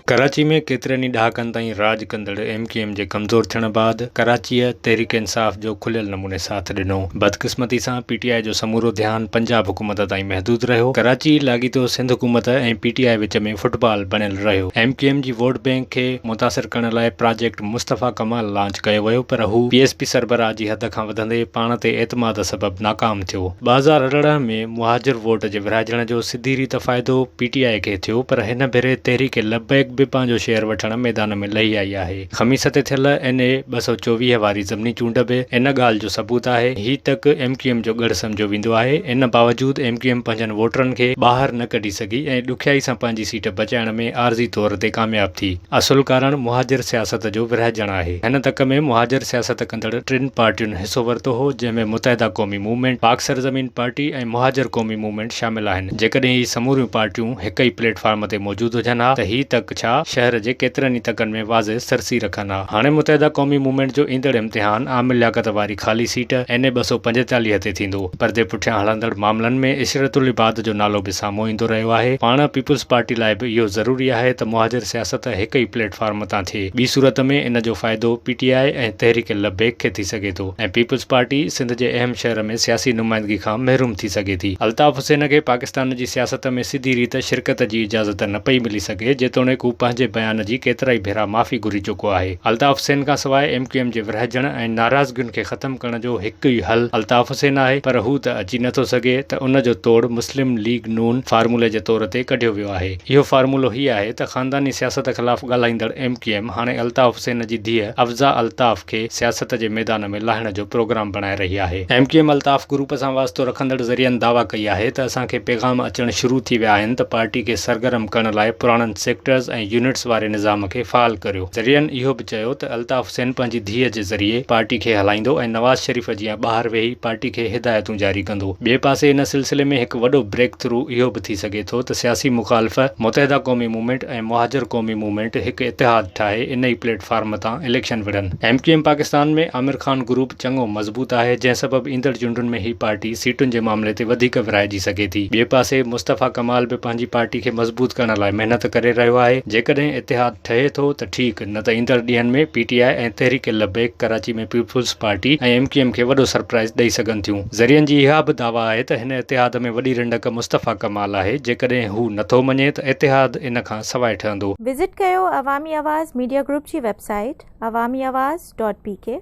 कराची में केतिरनि ई ॾहाकनि ताईं राज कंदड़ MQM जे कमज़ोर थियण बाद कराचीअ तहरीक इंसाफ़ जो खुलियल नमूने साथ ॾिनो। बदकिस्मती सां PTI जो समूरो ध्यानु पंजाब हुकूमत ताईं महदूद रहियो। कराची लाॻीतो सिंध हुकूमत ऐं PTI विच में फुटबॉल बणियल रहियो। MQM जी वोट बैंक खे मुतासिर करण लाइ प्रोजेक्ट मुस्तफ़ा कमाल लॉन्च कयो वियो, पर हू PSP सरबराह जी हद खां वधंदे पाण ते एतमाद सबबि नाकाम थियो। 2018 में मुहाजिर वोट जे विरहाइजण जो सिधी रीत फ़ाइदो PTI खे थियो, पर हिन भेरे तहरीक लबैक भी पंहिंजो शेयर वठण मैदान में लही आई आहे। ख़मीस ते थियल NA 224 वारी ज़मनी चूंड बि इन ॻाल्हि जो सबूत आहे। ही तक MQM जो गढ़ सम्झो वेंदो आहे। इन बावजूद MQM पंहिंजनि वोटरनि खे ॿाहिरि न कढी सघी ऐं ॾुखियाई सां पंहिंजी सीट बचाइण में आरज़ी तौर ते कामयाब थी। असुल कारण मुहाजिर सियासत जो विरहाइजण आहे। हिन तक में मुहाजिर सियासत कंदड़ टिनि पार्टियुनि हिसो वरितो हो, जंहिंमें मुतहदा क़ौमी मूवमेंट, पाक सरज़मीन पार्टी ऐं मुहाजिर क़ौमी मूवमेंट शामिल आहिनि। जेकॾहिं ही समूरियूं पार्टियूं हिक ई प्लेटफॉर्म ते मौजूद हुजनि हा त ही तक छा शहर जे केतिरनि ई तकनि में वाज़े सरसी रखनि हा। हाणे मुतहदा क़ौमी मूवमेंट जो ईंदड़ इम्तिहान आमिर लियाकत वारी ख़ाली सीट NA 245 ते थींदो। पर्दे पुठियां हलंदड़ मामलनि में इशरतुल इबाद जो नालो बि साम्हूं ईंदो रहियो आहे। पाण पीपुल्स पार्टी लाइ बि इहो ज़रूरी आहे त मुहाजिर सियासत हिक ई प्लेटफॉर्म तां थिए। ॿी सूरत में इन जो फ़ाइदो PTI ऐं तहरीक लबैक खे थी सघे थो ऐं पीपुल्स पार्टी सिंध जे अहम शहर में सियासी नुमाइंदगी खां महरूम थी सघे थी। अल्ताफ़ हुसैन खे पाकिस्तान जी सियासत में सिधी रीत शिरकत जी इजाज़त न पई मिली सघे, जेतोणीकि हू पंहिंजे बयान जी केतिरा ई भेरा माफ़ी घुरी चुको आहे। अल्ताफ़ हुसैन खां सवाइ MQM जे विरहाइजण ऐं नाराज़गियुनि खे ख़तमु करण जो हिकु ई हल अल्ताफ़ हुसैन आहे, पर हू त अची नथो सघे त उन जो तोड़ मुस्लिम लीग नून फार्मूले जे तौर ते कढियो वियो आहे। इहो फार्मूलो ही आहे त ख़ानदानी सियासत ख़िलाफ़ ॻाल्हाईंदड़ MQM हाणे अल्ताफ़ हुसैन जी धीअ अफ़ज़ा अल्ताफ़ खे सियासत जे मैदान में लाहिण जो प्रोग्राम बणाए रही आहे। MQM अल्ताफ़ ग्रुप सां वास्तो रखंदड़ ज़रियनि दावा कई आहे त असांखे पैगाम अचण शुरू थी विया आहिनि त पार्टी खे सरगर्म करण लाइ पुराणनि सेक्टर्स ऐं यूनिट्स वारे निज़ाम खे फ़ाल करियो। ज़रियनि इहो बि चयो त अल्ताफ़ हुसैन पंहिंजी धीअ जे ज़रिए पार्टी खे हलाईंदो ऐं नवाज़ शरीफ़ जीअं ॿाहिरि वेही पार्टी खे हिदायतूं जारी कंदो। ॿिए पासे इन सिलसिले में हिकु वॾो ब्रेक थ्रू इहो बि थी सघे थो त सियासी मुख़ालिफ़ मुतहदा क़ौमी मूवमेंट ऐं मुहाजिर क़ौमी मूवमेंट हिकु इतिहाद ठाहे इन ई प्लेटफॉर्म तां इलेक्शन विढ़नि। MQM पाकिस्तान में आमिर ख़ान ग्रुप चङो मज़बूत आहे, जंहिं सबबि ईंदड़ चूंडुनि में ही पार्टी सीटुनि जे मामले ते वधीक विरहाइजी सघे थी। ॿिए पासे मुस्तफ़ा कमाल बि पंहिंजी पार्टी खे मज़बूत करण लाइ महिनत करे रहियो आहे। जेकॾहिं इतिहाद ठहे थो त ठीकु, न त ईंदड़ ॾींहनि में PTI ऐं तहरीक लबैक कराची में पीपुल्स पार्टी ऐं MQM खे वॾो सरप्राइज़ ॾेई सघनि थियूं। ज़रियनि जी इहा बि दावा आहे त हिन इतिहाद में वॾी रंडक मुस्तफ़ा कमाल आहे। जेकॾहिं हू नथो मञे त इतिहाद इन खां सवाइ ठहंदो। विज़िट कयो अवामी आवाज़ मीडिया ग्रुप जी वेबसाइट awamiawaz.pk।